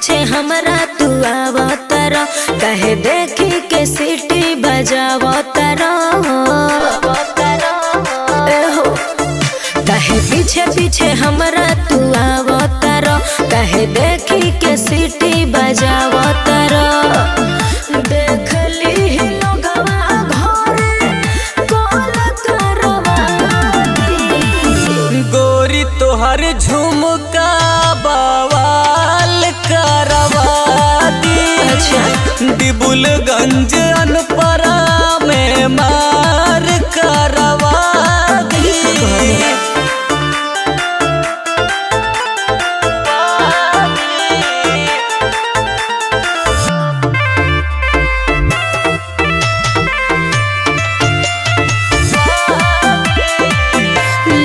पीछे हमरा तू आवतर, कहे देखी के सीटी बजावतर। कहे पीछे पीछे हमरा तू आवतर, कहे देखी के सीटी बजावतर। देख ली लोगवा घरे कॉल करवा दी। गोरी तोहर झुमका बवाल करवा दी। अच्छा। डिबुलगंज अनपरा में मार करवा दी।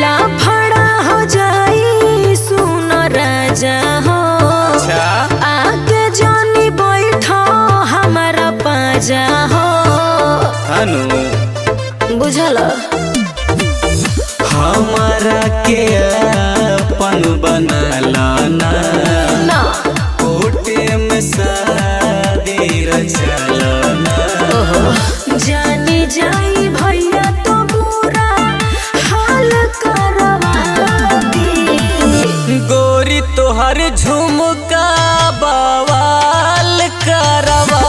लाफड़ा हो जाई सुन राजा हो। अच्छा। आगे जानी बैठो हमारा पाजा हो। हनु बुझल। हमारा के अपन बनला ना, ना कोटे में शादी रचलना। जानी जाई भैया तो बुरा हाल करवा दी। गोरी तोहर झुमका बवाल करवा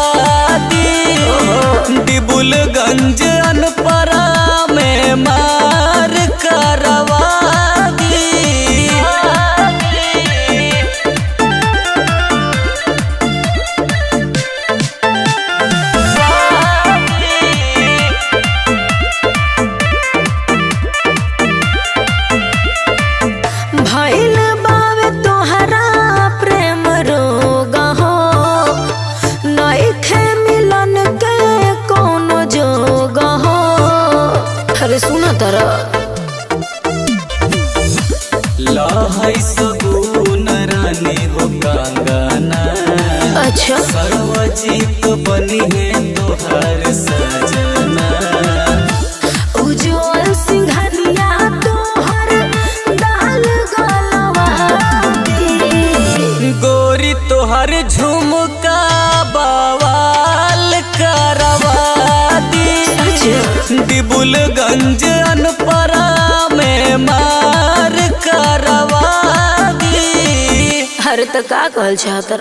दी। डिबुलगंज अनपरा में मार करवा दी। भइल बावे तोहरा प्रेम रोग हो, नइखे मिलन के कोनो जोग हो। अरे सुना तारा लहै सगुन रानी हो कंगना। अच्छा। सर्वजीत बनी है तोहर सजना। उज्जवल सिंघनिया तोहर दाल गलवा दी। गोरी तोहर झुमका बवाल करवा दी। डिबुलगंज अनपरा में मार करवा दी। अरे तो का कहल चाहतर।